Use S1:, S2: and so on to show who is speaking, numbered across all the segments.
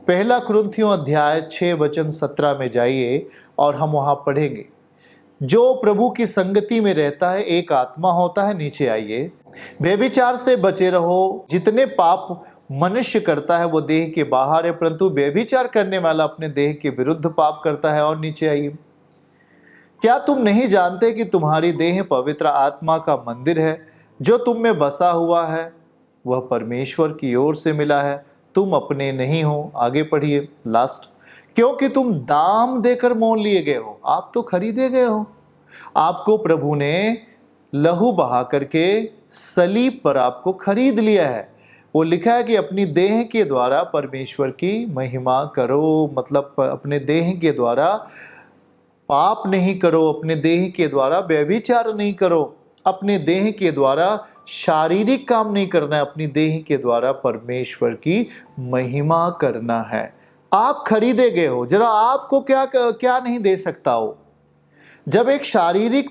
S1: पहला कुरिन्थियों अध्याय 6 वचन 17 में जाइए और हम वहां पढ़ेंगे। जो प्रभु की संगति में रहता है एक आत्मा होता है। नीचे आइए। व्यभिचार से बचे रहो। जितने पाप मनुष्य करता है वो देह के बाहर है, परंतु व्यभिचार करने वाला अपने देह के विरुद्ध पाप करता है। और नीचे आइए। क्या तुम नहीं जानते कि तुम्हारी देह पवित्र आत्मा का मंदिर है जो तुम में बसा हुआ है, वह परमेश्वर की ओर से मिला है, तुम अपने नहीं हो। आगे पढ़िए लास्ट। क्योंकि तुम दाम देकर मोल लिए गए हो। आप तो खरीदे गए हो। आपको प्रभु ने लहू बहा करके सलीब पर आपको खरीद लिया है। वो लिखा है कि अपनी देह के द्वारा परमेश्वर की महिमा करो, मतलब अपने देह के द्वारा पाप नहीं करो, अपने देह के द्वारा व्यभिचार नहीं करो, अपने देह के द्वारा शारीरिक काम नहीं करना है, अपनी देह के द्वारा परमेश्वर की महिमा करना है। आप खरीदे गए हो। जरा आपको क्या क्या नहीं दे सकता हो। जब एक शारीरिक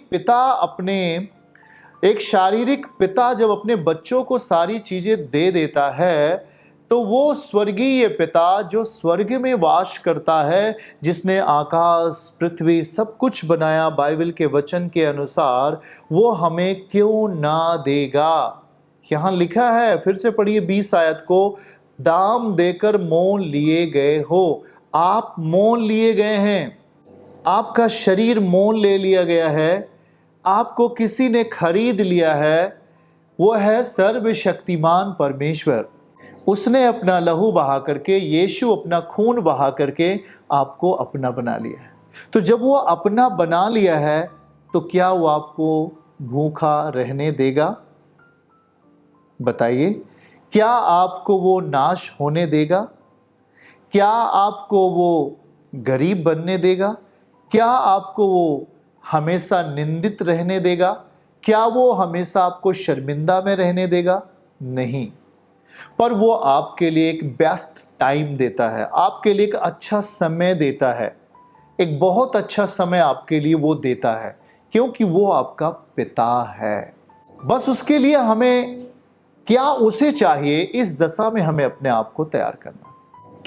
S1: पिता जब अपने बच्चों को सारी चीजें दे देता है, तो वो स्वर्गीय पिता जो स्वर्ग में वास करता है, जिसने आकाश पृथ्वी सब कुछ बनाया बाइबल के वचन के अनुसार, वो हमें क्यों ना देगा। यहां लिखा है, फिर से पढ़िए 20 आयत को, दाम देकर मोल लिए गए हो। आप मोल लिए गए हैं। आपका शरीर मोल ले लिया गया है। आपको किसी ने खरीद लिया है। वो है सर्वशक्तिमान परमेश्वर। उसने अपना लहू बहा करके, यीशु अपना खून बहा करके आपको अपना बना लिया है। तो जब वो अपना बना लिया है, तो क्या वो आपको भूखा रहने देगा? बताइए, क्या आपको वो नाश होने देगा? क्या आपको वो गरीब बनने देगा? क्या आपको वो हमेशा निंदित रहने देगा? क्या वो हमेशा आपको शर्मिंदा में रहने देगा? नहीं। पर वो आपके लिए एक बेस्ट टाइम देता है, आपके लिए एक अच्छा समय देता है, एक बहुत अच्छा समय आपके लिए वो देता है, क्योंकि वो आपका पिता है। बस उसके लिए हमें क्या उसे चाहिए, इस दशा में हमें अपने आप को तैयार करना।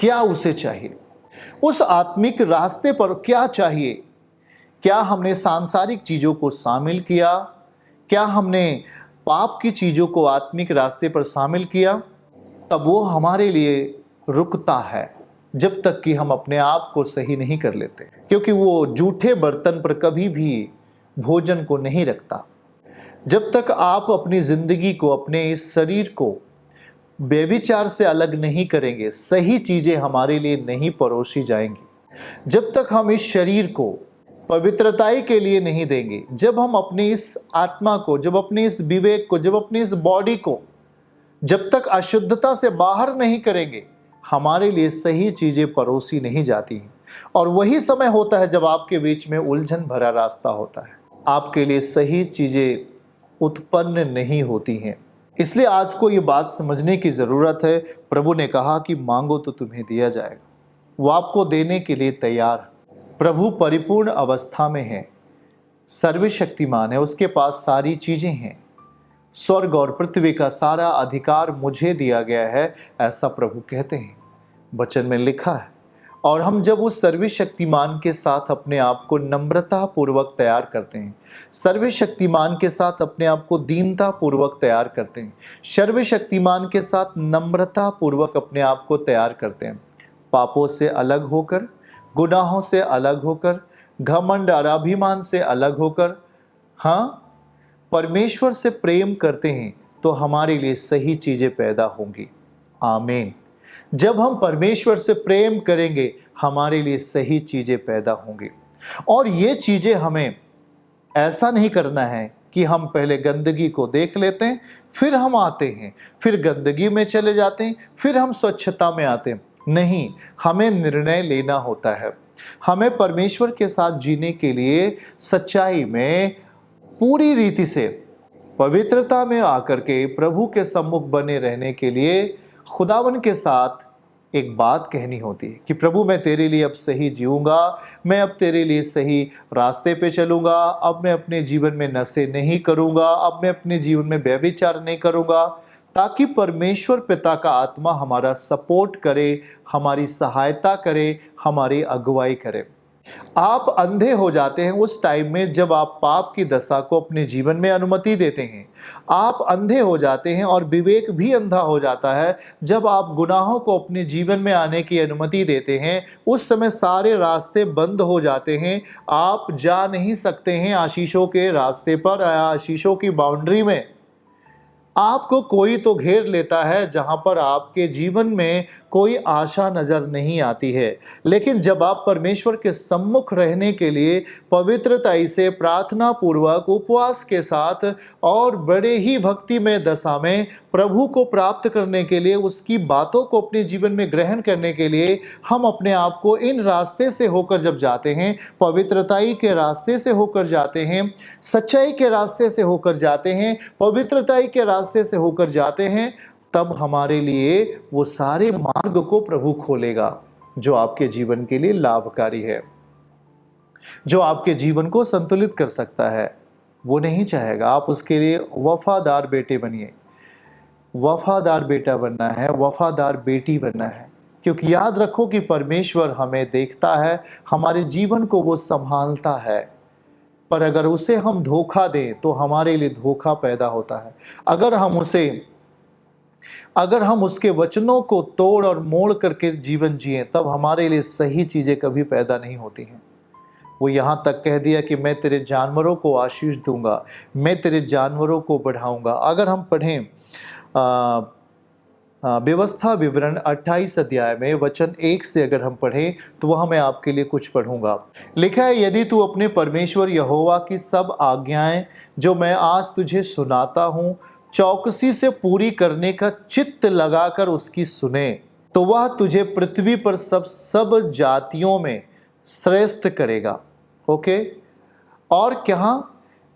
S1: क्या उसे चाहिए, उस आत्मिक रास्ते पर क्या चाहिए? क्या हमने सांसारिक चीजों को शामिल किया? क्या हमने पाप की चीजों को आत्मिक रास्ते पर शामिल किया? तब वो हमारे लिए रुकता है जब तक कि हम अपने आप को सही नहीं कर लेते, क्योंकि वो जूठे बर्तन पर कभी भी भोजन को नहीं रखता। जब तक आप अपनी जिंदगी को, अपने इस शरीर को व्यभिचार से अलग नहीं करेंगे, सही चीजें हमारे लिए नहीं परोसी जाएंगी। जब तक हम इस शरीर को पवित्रताई के लिए नहीं देंगे, जब हम अपनी इस आत्मा को, जब अपने इस विवेक को, जब अपनी इस बॉडी को जब तक अशुद्धता से बाहर नहीं करेंगे, हमारे लिए सही चीजें परोसी नहीं जाती हैं। और वही समय होता है जब आपके बीच में उलझन भरा रास्ता होता है, आपके लिए सही चीजें उत्पन्न नहीं होती हैं। इसलिए आज को ये बात समझने की जरूरत है। प्रभु ने कहा कि मांगो तो तुम्हें दिया जाएगा। वो आपको देने के लिए तैयार है। प्रभु परिपूर्ण अवस्था में है, सर्वशक्तिमान है, उसके पास सारी चीजें हैं। स्वर्ग और पृथ्वी का सारा अधिकार मुझे दिया गया है, ऐसा प्रभु कहते हैं, वचन में लिखा है। और हम जब उस सर्वशक्तिमान के साथ अपने आप को नम्रता पूर्वक तैयार करते हैं, सर्वशक्तिमान के साथ अपने आप को दीनता पूर्वक तैयार करते हैं, सर्वशक्तिमान के साथ नम्रता पूर्वक अपने आप को तैयार करते हैं, पापों से अलग होकर, गुनाहों से अलग होकर, घमंड और अभिमान से अलग होकर, हाँ, परमेश्वर से प्रेम करते हैं, तो हमारे लिए सही चीजें पैदा होंगी। आमीन। जब हम परमेश्वर से प्रेम करेंगे, हमारे लिए सही चीजें पैदा होंगी। और ये चीजें हमें ऐसा नहीं करना है कि हम पहले गंदगी को देख लेते हैं, फिर हम आते हैं, फिर गंदगी में चले जाते हैं, फिर हम स्वच्छता में आते हैं। नहीं, हमें निर्णय लेना होता है। हमें परमेश्वर के साथ जीने के लिए सच्चाई में, पूरी रीति से पवित्रता में आकर के प्रभु के सम्मुख बने रहने के लिए खुदावन के साथ एक बात कहनी होती है कि प्रभु, मैं तेरे लिए अब सही जीऊंगा, मैं अब तेरे लिए सही रास्ते पे चलूंगा, अब मैं अपने जीवन में नशे नहीं करूंगा, अब मैं अपने जीवन में व्यभिचार नहीं करूंगा। ताकि परमेश्वर पिता का आत्मा हमारा सपोर्ट करे, हमारी सहायता करे, हमारी अगुवाई करे। आप अंधे हो जाते हैं उस टाइम में जब आप पाप की दशा को अपने जीवन में अनुमति देते हैं। आप अंधे हो जाते हैं और विवेक भी अंधा हो जाता है जब आप गुनाहों को अपने जीवन में आने की अनुमति देते हैं। उस समय सारे रास्ते बंद हो जाते हैं, आप जा नहीं सकते हैं आशीषों के रास्ते पर, आशीषों की बाउंड्री में। आपको कोई तो घेर लेता है जहां पर आपके जीवन में कोई आशा नजर नहीं आती है। लेकिन जब आप परमेश्वर के सम्मुख रहने के लिए पवित्रता से, प्रार्थना पूर्वक, उपवास के साथ और बड़े ही भक्तिमय दशा में प्रभु को प्राप्त करने के लिए, उसकी बातों को अपने जीवन में ग्रहण करने के लिए हम अपने आप को इन रास्ते से होकर जब जाते हैं, पवित्रताई के रास्ते से होकर जाते हैं, सच्चाई के रास्ते से होकर जाते हैं, पवित्रताई के रास्ते से होकर जाते हैं, तब हमारे लिए वो सारे मार्ग को प्रभु खोलेगा जो आपके जीवन के लिए लाभकारी है, जो आपके जीवन को संतुलित कर सकता है। वो नहीं चाहेगा आप उसके लिए वफादार बेटे बनिए, वफादार बेटा बनना है, वफादार बेटी बनना है। क्योंकि याद रखो कि परमेश्वर हमें देखता है, हमारे जीवन को वो संभालता है, पर अगर उसे हम धोखा दें तो हमारे लिए धोखा पैदा होता है। अगर हम उसके वचनों को तोड़ और मोड़ करके जीवन जिए, तब हमारे लिए सही चीजें कभी पैदा नहीं होती हैं। वो यहाँ तक कह दिया कि मैं तेरे जानवरों को आशीष दूंगा, मैं तेरे जानवरों को बढ़ाऊंगा। अगर हम पढ़ें व्यवस्था विवरण 28 अध्याय में वचन 1 से अगर हम पढ़ें तो वह मैं आपके लिए कुछ पढ़ूंगा। लिखा है, यदि तू अपने परमेश्वर यहोवा की सब आज्ञाएं जो मैं आज तुझे सुनाता हूँ चौकसी से पूरी करने का चित्त लगाकर उसकी सुने, तो वह तुझे पृथ्वी पर सब जातियों में श्रेष्ठ करेगा। ओके, और क्या,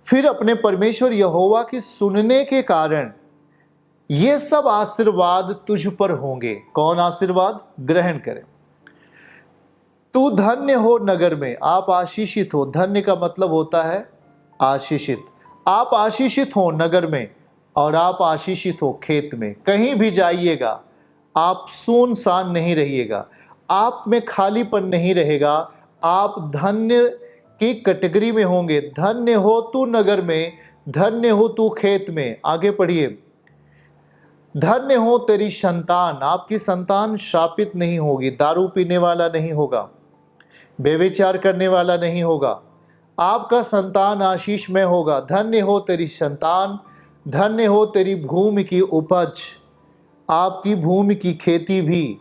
S1: फिर अपने परमेश्वर यहोवा की सुनने के कारण ये सब आशीर्वाद तुझ पर होंगे। कौन आशीर्वाद? ग्रहण करें। तू धन्य हो नगर में, आप आशीषित हो। धन्य का मतलब होता है आशीषित। आप आशीषित हो नगर में और आप आशीषित हो खेत में। कहीं भी जाइएगा आप सुनसान नहीं रहिएगा, आप में खालीपन नहीं रहेगा, आप धन्य की कैटेगरी में होंगे। धन्य हो तू नगर में, धन्य हो तू खेत में। आगे पढ़िए, धन्य हो तेरी संतान, आपकी संतान शापित नहीं होगी, दारू पीने वाला नहीं होगा, व्यभिचार करने वाला नहीं होगा, आपका संतान आशीष में होगा। धन्य हो तेरी संतान, धन्य हो तेरी भूमि की उपज, आपकी भूमि की खेती भी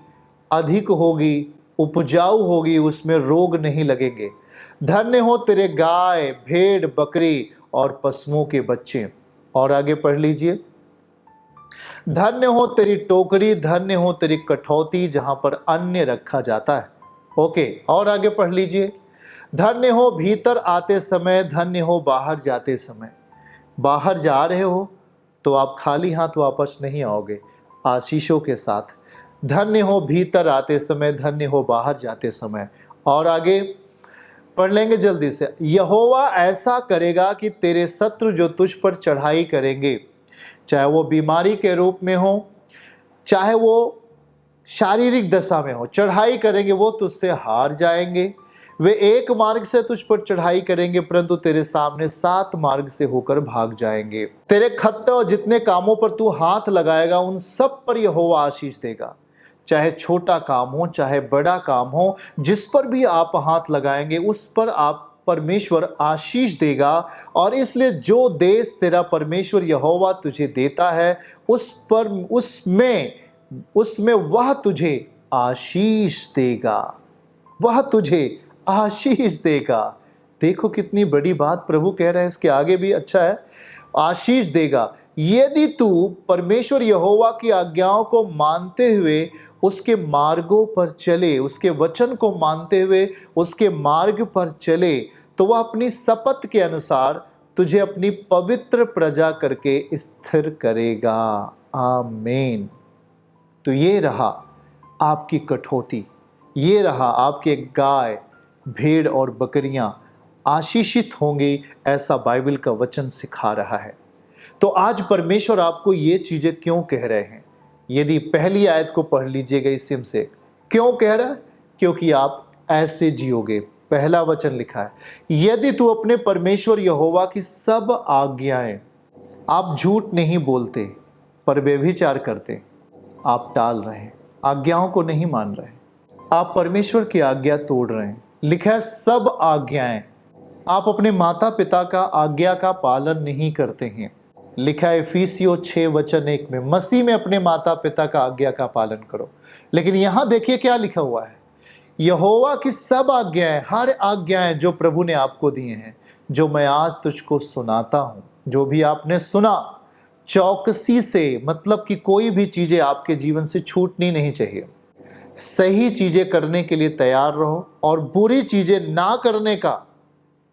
S1: अधिक होगी, उपजाऊ होगी, उसमें रोग नहीं लगेंगे। धन्य हो तेरे गाय, भेड़, बकरी और पशुओं के बच्चे। और आगे पढ़ लीजिए, धन्य हो तेरी टोकरी, धन्य हो तेरी कठौती जहां पर अन्न रखा जाता है। ओके, और आगे पढ़ लीजिए, धन्य हो भीतर आते समय, धन्य हो बाहर जाते समय। बाहर जा रहे हो तो आप खाली हाथ वापस नहीं आओगे, आशीषों के साथ। धन्य हो भीतर आते समय, धन्य हो बाहर जाते समय। और आगे पढ़ लेंगे जल्दी से, यहोवा ऐसा करेगा कि तेरे शत्रु जो तुझ पर चढ़ाई करेंगे, चाहे वो बीमारी के रूप में हो, चाहे वो शारीरिक दशा में हो, चढ़ाई करेंगे, वो तुझसे हार जाएंगे। वे एक मार्ग से तुझ पर चढ़ाई करेंगे, परंतु तेरे सामने 7 मार्ग से होकर भाग जाएंगे। तेरे खत्ते और जितने कामों पर तू हाथ लगाएगा उन सब पर यहोवा आशीष देगा। चाहे छोटा काम हो, चाहे बड़ा काम हो, जिस पर भी आप हाथ लगाएंगे उस पर आप परमेश्वर आशीष देगा। और इसलिए जो देश तेरा परमेश्वर यहोवा तुझे देता है उसमें वह तुझे आशीष देगा, वह तुझे आशीष देगा। देखो कितनी बड़ी बात प्रभु कह रहे हैं, इसके आगे भी अच्छा है, आशीष देगा यदि तू परमेश्वर यहोवा की आज्ञाओं को मानते हुए उसके मार्गों पर चले, उसके वचन को मानते हुए उसके मार्ग पर चले, तो वह अपनी शपथ के अनुसार तुझे अपनी पवित्र प्रजा करके स्थिर करेगा। आमीन। तो ये रहा आपकी कठौती, ये रहा आपके गाय, भेड़ और बकरियां आशीषित होंगी, ऐसा बाइबल का वचन सिखा रहा है। तो आज परमेश्वर आपको ये चीजें क्यों कह रहे हैं? यदि पहली आयत को पढ़ लीजिएगा इसी से, क्यों कह रहा है? क्योंकि आप ऐसे जियोगे। पहला वचन लिखा है, यदि तू अपने परमेश्वर यहोवा की सब आज्ञाएं, आप झूठ नहीं बोलते पर व्यभिचार करते, आप टाल रहे हैं, आज्ञाओं को नहीं मान रहे, आप परमेश्वर की आज्ञा तोड़ रहे हैं। लिखा है सब आज्ञाएं, आप अपने माता पिता का आज्ञा का पालन नहीं करते हैं। लिखा है इफिसियों 6:1 में, मसीह में अपने माता पिता का आज्ञा का पालन करो। लेकिन यहां देखिए क्या लिखा हुआ है, यहोवा की सब आज्ञाएं, हर आज्ञाएं जो प्रभु ने आपको दिए हैं, जो मैं आज तुझको सुनाता हूं, जो भी आपने सुना, चौकसी से, मतलब कि कोई भी चीजें आपके जीवन से छूटनी नहीं चाहिए। सही चीजें करने के लिए तैयार रहो और बुरी चीजें ना करने का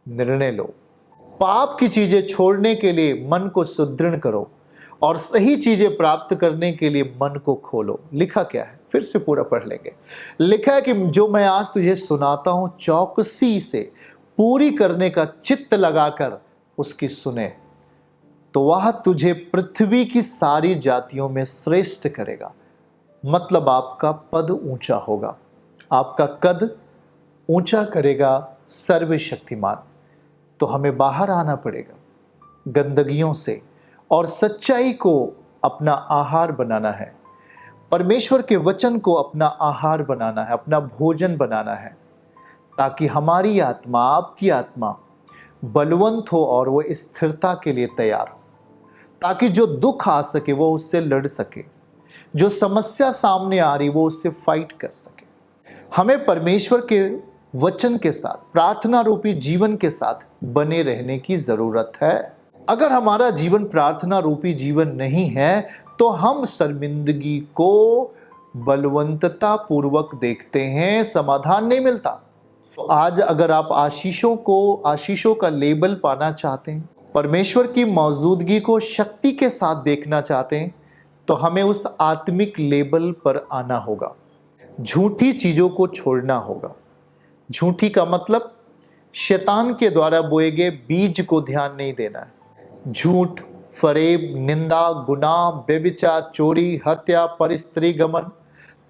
S1: निर्णय लो। पाप की चीजें छोड़ने के लिए मन को सुदृढ़ करो और सही चीजें प्राप्त करने के लिए मन को खोलो। लिखा क्या है, फिर से पूरा पढ़ लेंगे। लिखा है कि जो मैं आज तुझे सुनाता हूं, चौकसी से पूरी करने का चित्त लगाकर उसकी सुने, तो वह तुझे पृथ्वी की सारी जातियों में श्रेष्ठ करेगा। मतलब आपका पद ऊंचा होगा, आपका कद ऊंचा करेगा सर्वशक्तिमान। तो हमें बाहर आना पड़ेगा गंदगियों से और सच्चाई को अपना आहार बनाना है। परमेश्वर के वचन को अपना आहार बनाना है, अपना भोजन बनाना है, ताकि हमारी आत्मा, आपकी आत्मा बलवंत हो और वो स्थिरता के लिए तैयार हो, ताकि जो दुख आ सके वो उससे लड़ सके, जो समस्या सामने आ रही वो उससे फाइट कर सके। हमें परमेश्वर के वचन के साथ, प्रार्थना रूपी जीवन के साथ बने रहने की जरूरत है। अगर हमारा जीवन प्रार्थना रूपी जीवन नहीं है तो हम शर्मिंदगी को बलवंतता पूर्वक देखते हैं, समाधान नहीं मिलता। तो आज अगर आप आशीषों का लेबल पाना चाहते हैं, परमेश्वर की मौजूदगी को शक्ति के साथ देखना चाहते हैं, तो हमें उस आत्मिक लेबल पर आना होगा। झूठी चीजों को छोड़ना होगा। झूठी का मतलब शैतान के द्वारा बोए गए बीज को ध्यान नहीं देना है। झूठ, फरेब, निंदा, गुनाह, व्यभिचार, चोरी, हत्या, परस्त्री गमन,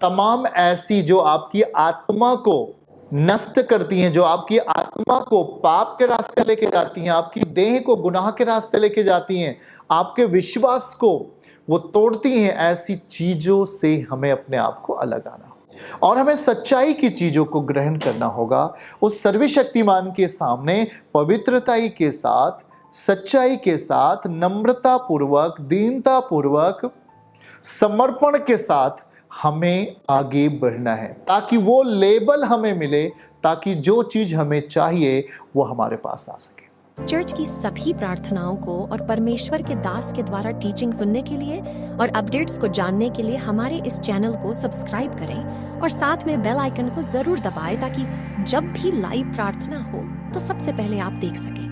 S1: तमाम ऐसी जो आपकी आत्मा को नष्ट करती हैं, जो आपकी आत्मा को पाप के रास्ते लेके जाती हैं, आपकी देह को गुनाह के रास्ते लेके जाती हैं, आपके विश्वास को वो तोड़ती हैं, ऐसी चीजों से हमें अपने आप को अलग आना और हमें सच्चाई की चीजों को ग्रहण करना होगा। उस सर्वशक्तिमान के सामने पवित्रताई के साथ, सच्चाई के साथ, नम्रता पूर्वक, दीनता पूर्वक, समर्पण के साथ हमें आगे बढ़ना है, ताकि वो लेबल हमें मिले, ताकि जो चीज हमें चाहिए वो हमारे पास आ सके।
S2: चर्च की सभी प्रार्थनाओं को और परमेश्वर के दास के द्वारा टीचिंग सुनने के लिए और अपडेट्स को जानने के लिए हमारे इस चैनल को सब्सक्राइब करें और साथ में बेल आइकन को जरूर दबाएं, ताकि जब भी लाइव प्रार्थना हो तो सबसे पहले आप देख सकें।